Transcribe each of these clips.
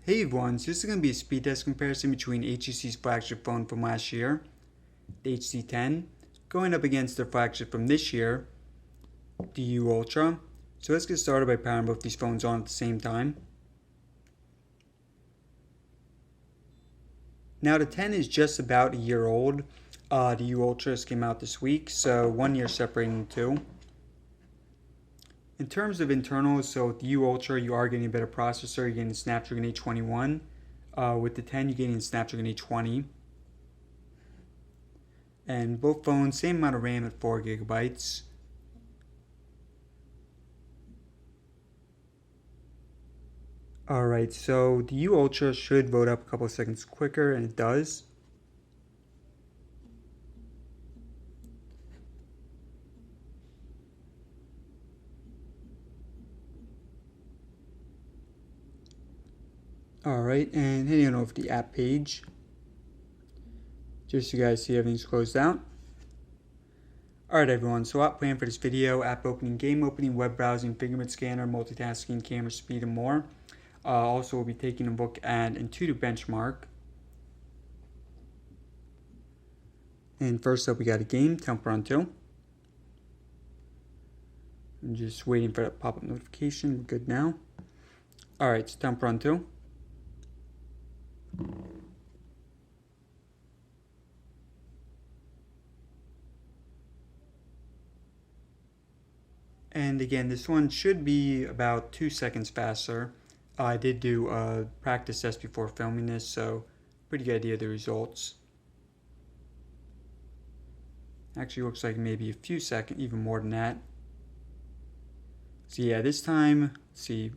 Hey everyone, so this is going to be a speed test comparison between HTC's flagship phone from last year, the HC10, going up against their flagship from this year, the U Ultra. So let's get started by powering both these phones on at the same time. Now the 10 is just about a year old. The U Ultra just came out this week, so 1 year separating the two. In terms of internals, so with the U Ultra, you are getting a better processor. You're getting a Snapdragon 821. With the 10, you're getting a Snapdragon 820. And both phones, same amount of RAM at 4 gigabytes. Alright, so the U Ultra should load up a couple of seconds quicker, and it does. Alright, and heading on over to the app page. Just so you guys see everything's closed out. Alright everyone, so app plan for this video: app opening, game opening, web browsing, fingerprint scanner, multitasking, camera speed, and more. Also, we'll be taking a look at AnTuTU benchmark. And first up, we got a game, Temple Run 2. I'm just waiting for that pop-up notification. We're good now. Alright, so Temple Run 2. And again, this one should be about 2 seconds faster. I did do a practice test before filming this, so pretty good idea of the results. Actually looks like maybe a few seconds, even more than that. So yeah, this time, let's see.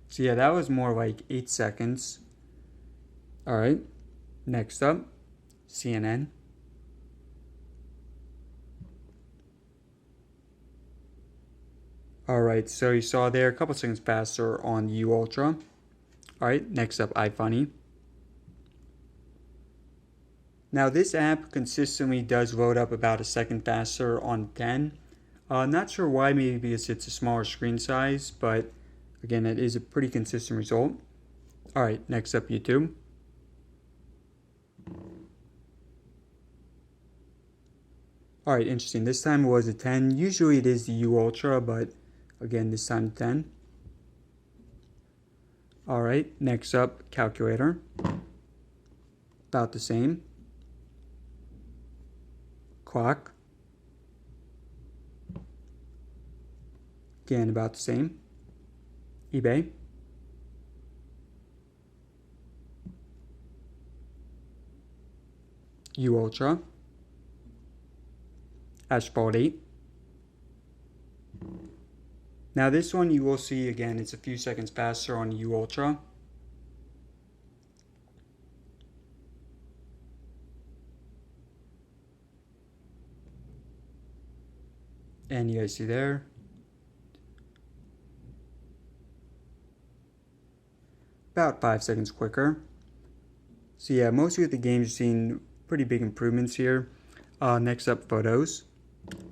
So yeah, that was more like 8 seconds. Alright, next up, CNN. Alright, so you saw there a couple seconds faster on the U Ultra. Alright, next up, iFunny. Now this app consistently does load up about a second faster on 10. Not sure why, maybe because it's a smaller screen size, but again, it is a pretty consistent result. Alright, next up, YouTube. Alright, interesting. This time it was a 10. Usually it is the U Ultra, but again, this time 10. Alright, next up, calculator. About the same. Clock. Again, about the same. eBay. U Ultra. Asphalt 8. Now this one you will see again, it's a few seconds faster on U Ultra. And you guys see there. About 5 seconds quicker. So yeah, mostly with the games, you're seeing pretty big improvements here. Next up, photos.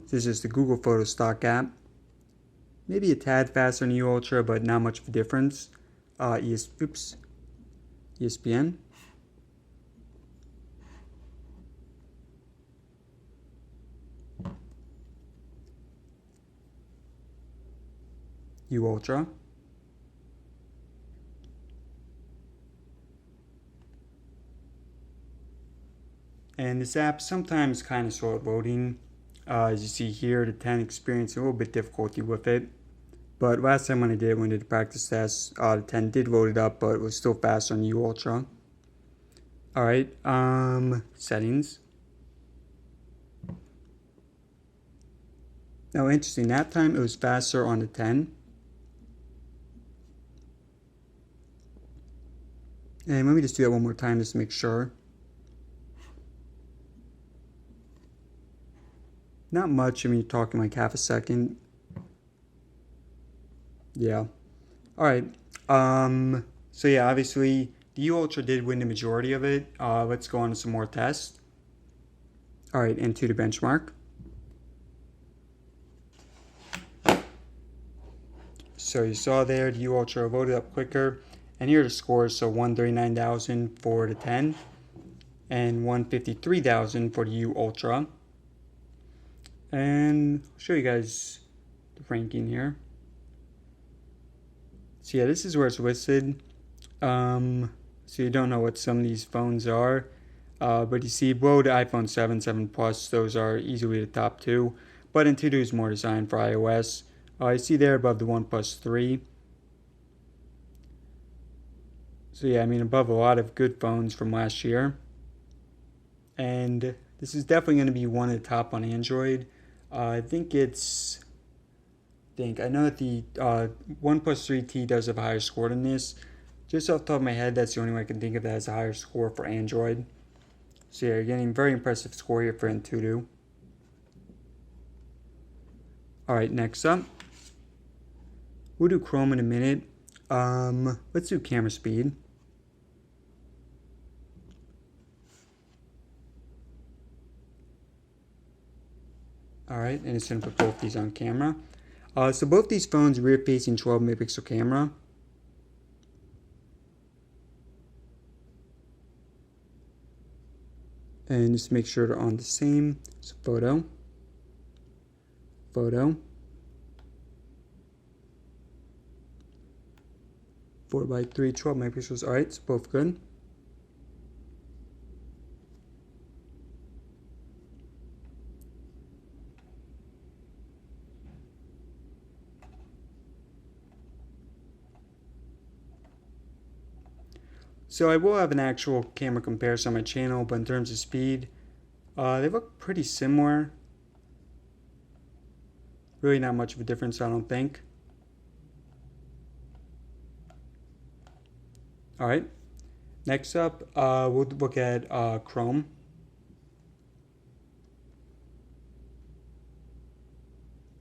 This is the Google Photos stock app. Maybe a tad faster than U Ultra, but not much of a difference. ESPN. U Ultra. And this app sometimes kind of slow at loading. As you see here, the 10 experienced a little bit difficulty with it. But last time when I did the practice test, the 10 did load it up, but it was still faster on U Ultra. Alright, settings. Now interesting, that time it was faster on the 10. And let me just do that one more time just to make sure. Not much, I mean, you're talking like half a second. Yeah. Alright. So yeah, obviously the U Ultra did win the majority of it. Let's go on to some more tests. Alright, AnTuTU benchmark. So you saw there the U Ultra voted up quicker, and here are the scores. So 139,000 for the 10, and 153,000 for the U Ultra. And I'll show you guys the ranking here. So yeah, this is where it's listed. So you don't know what some of these phones are, but you see below the iPhone 7, 7 Plus, those are easily the top two. But AnTuTU is more designed for iOS. You see there above the OnePlus 3. So yeah, I mean above a lot of good phones from last year. And this is definitely going to be one of the top on Android. I know that the OnePlus 3T does have a higher score than this. Just off the top of my head, that's the only one I can think of that has a higher score for Android. So yeah, you're getting a very impressive score here for AnTuTU. Alright, next up. We'll do Chrome in a minute. Let's do camera speed. Alright, and it's going to put both these on camera. So both these phones rear-facing 12 megapixel camera. And just make sure they're on the same. So photo. 4x3, 12 megapixels. Alright, it's both good. So I will have an actual camera comparison on my channel, but in terms of speed, they look pretty similar. Really not much of a difference, I don't think. Alright, next up, we'll look at Chrome.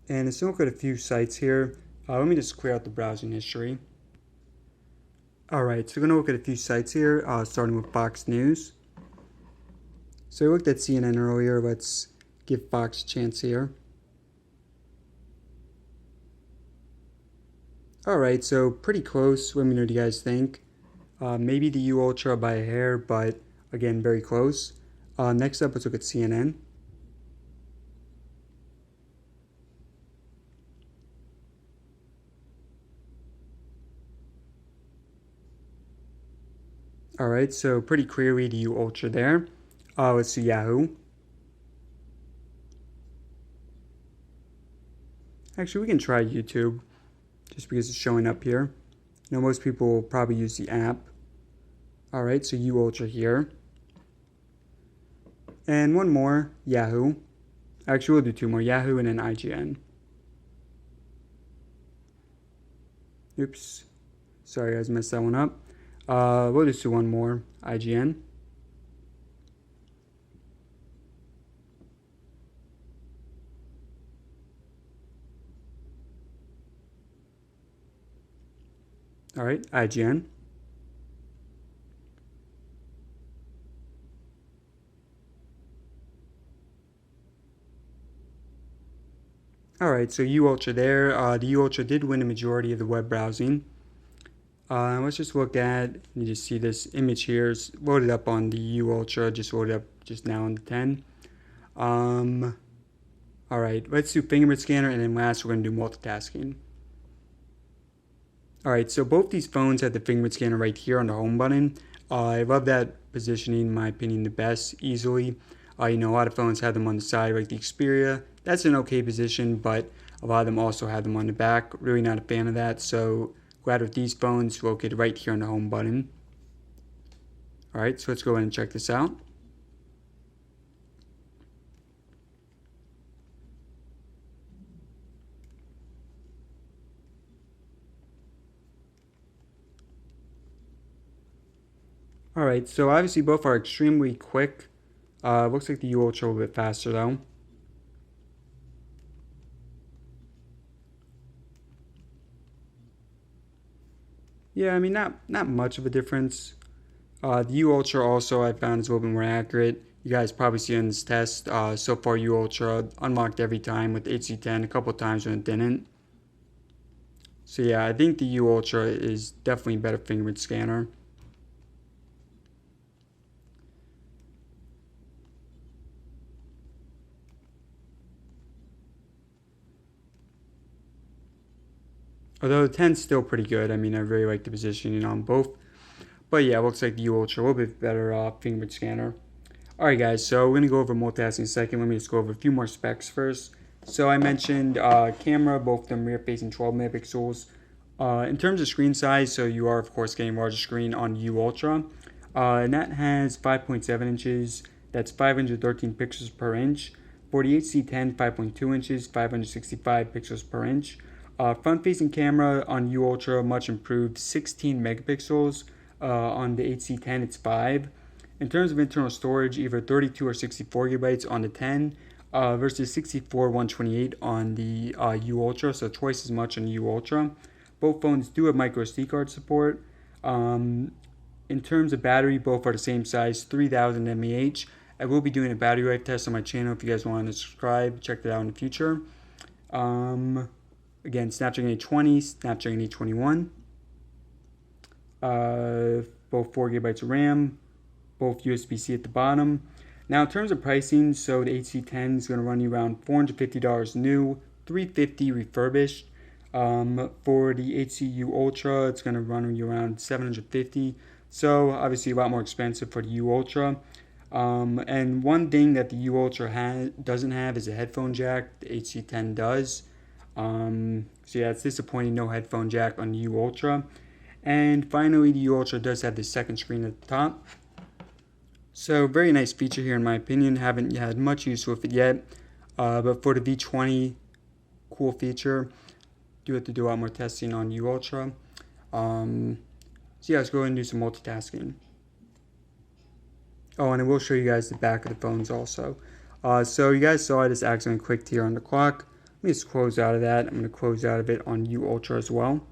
And let's look at a few sites here. Let me just clear out the browsing history. Alright, so we're going to look at a few sites here, starting with Fox News. So we looked at CNN earlier. Let's give Fox a chance here. Alright, so pretty close. Let me know what you guys think. Maybe the U Ultra by a hair, but again, very close. Next up, let's look at CNN. Alright, so pretty clearly the U Ultra there. Let's see Yahoo. Actually, we can try YouTube, just because it's showing up here. Now, most people will probably use the app. Alright, so U Ultra here. And one more, Yahoo. Actually, we'll do two more, Yahoo and then IGN. Oops. Sorry guys, messed that one up. We'll just do one more, IGN. Alright, IGN. Alright, so U Ultra there. The U Ultra did win a majority of the web browsing. Let's just look at, you just see this image here is loaded up on the U Ultra, just loaded up just now on the 10. Alright, let's do fingerprint scanner, and then last we're going to do multitasking. Alright, so both these phones have the fingerprint scanner right here on the home button. I love that positioning, in my opinion, the best, easily. A lot of phones have them on the side, like the Xperia. That's an okay position, but a lot of them also have them on the back. Really not a fan of that, so glad with these phones located right here on the home button. Alright, so let's go ahead and check this out. Alright, so obviously both are extremely quick. Looks like the U Ultra a little bit faster though. Yeah, I mean, not much of a difference. The U Ultra also I found is a little bit more accurate. You guys probably see in this test, so far U Ultra unlocked every time with HC10, a couple times when it didn't. So yeah, I think the U Ultra is definitely a better fingerprint scanner. Although the 10's still pretty good. I mean, I really like the positioning on both. But yeah, it looks like the U Ultra a little bit better fingerprint scanner. Alright guys, so we're going to go over multitasking in a second. Let me just go over a few more specs first. So I mentioned camera, both of them rear facing 12 megapixels. In terms of screen size, so you are of course getting a larger screen on U Ultra. And that has 5.7 inches. That's 513 pixels per inch. For the HC10, 5.2 inches, 565 pixels per inch. Front-facing camera on U Ultra, much improved, 16 megapixels. On the HC10, it's 5. In terms of internal storage, either 32 or 64 gigabytes on the 10 versus 64, 128 on the U Ultra, so twice as much on the U Ultra. Both phones do have micro SD card support. In terms of battery, both are the same size, 3000 mAh. I will be doing a battery life test on my channel if you guys want to subscribe. Check that out in the future. Again, Snapdragon 820, Snapdragon 821. Both 4 gigabytes of RAM, both USB-C at the bottom. Now, in terms of pricing, so the HC10 is going to run you around $450 new, $350 refurbished. For the HCU Ultra, it's going to run you around $750. So obviously a lot more expensive for the U Ultra. And one thing that the U Ultra doesn't have is a headphone jack. The HC10 does. So yeah, it's disappointing, no headphone jack on the U Ultra. And finally, the U Ultra does have the second screen at the top. So very nice feature here in my opinion. Haven't had much use with it yet. But for the V20, cool feature. Do have to do a lot more testing on U Ultra. So yeah, let's go ahead and do some multitasking. Oh, and I will show you guys the back of the phones also. So you guys saw I just accidentally clicked here on the clock. Let me just close out of that. I'm going to close out of it on U Ultra as well.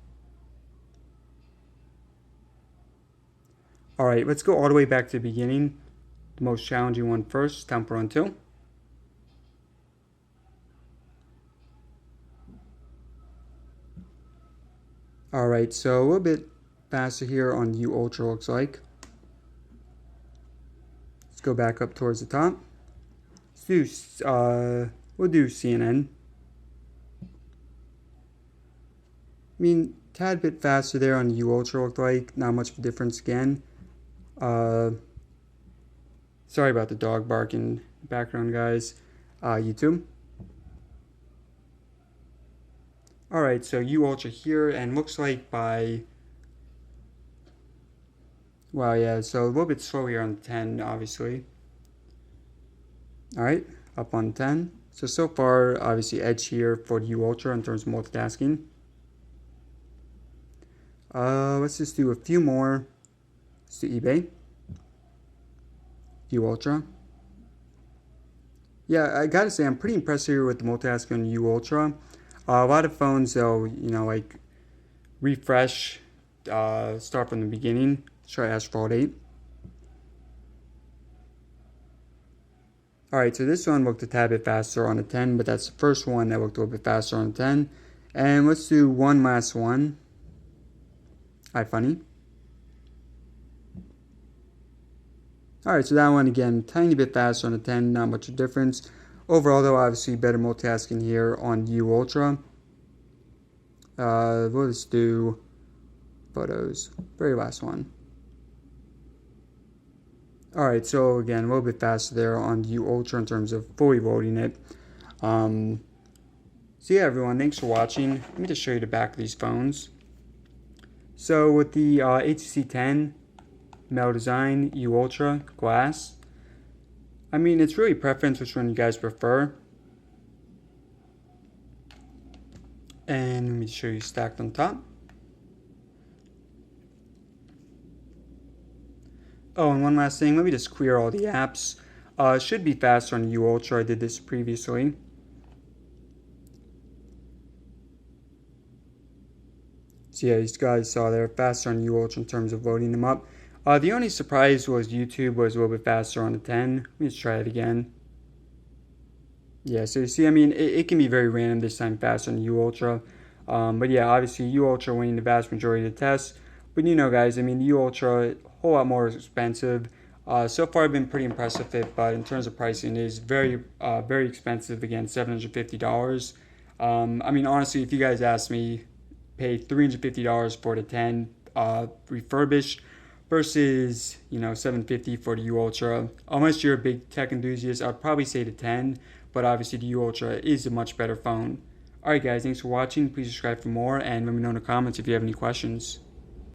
Alright, let's go all the way back to the beginning. The most challenging one first, Temple Run 2. Alright, so a little bit faster here on U Ultra looks like. Let's go back up towards the top. We'll do CNN. I mean, tad bit faster there on U Ultra looked like. Not much of a difference again. Sorry about the dog barking background, guys. YouTube. Alright, so U Ultra here, and looks like by... Wow, yeah, so a little bit slow here on the 10, obviously. Alright, up on 10. So far, obviously, edge here for the U Ultra in terms of multitasking. Let's just do a few more. Let's do eBay. U Ultra. Yeah, I gotta say, I'm pretty impressed here with the multitasking on U Ultra. A lot of phones, though, you know, like refresh, start from the beginning. Let's try Asphalt 8. Alright, so this one looked a tad bit faster on the 10, but that's the first one that looked a little bit faster on the 10. And let's do one last one. iFunny. Alright, so that one again, tiny bit faster on the 10, not much of a difference. Overall though, obviously better multitasking here on U Ultra. We'll just do photos, very last one. Alright, so again, a little bit faster there on U Ultra in terms of fully loading it. So yeah everyone, thanks for watching. Let me just show you the back of these phones. So with the HTC10, metal design, U Ultra, glass. I mean, it's really preference which one you guys prefer. And let me show you stacked on top. Oh, and one last thing, let me just clear all the apps. It should be faster on U Ultra. I did this previously. So yeah, these guys saw they're faster on U Ultra in terms of loading them up. The only surprise was YouTube was a little bit faster on the 10. Let me just try it again. Yeah, so you see, I mean, it can be very random this time faster on U Ultra. But yeah, obviously U Ultra winning the vast majority of the tests. But you know, guys, I mean, the U Ultra, a whole lot more expensive. So far, I've been pretty impressed with it, but in terms of pricing, it is very expensive. Again, $750. I mean, honestly, if you guys ask me, pay $350 for the 10 refurbished versus $750 for the U Ultra. Unless you're a big tech enthusiast, I'd probably say the 10, but obviously the U Ultra is a much better phone. Alright guys, thanks for watching. Please subscribe for more and let me know in the comments if you have any questions.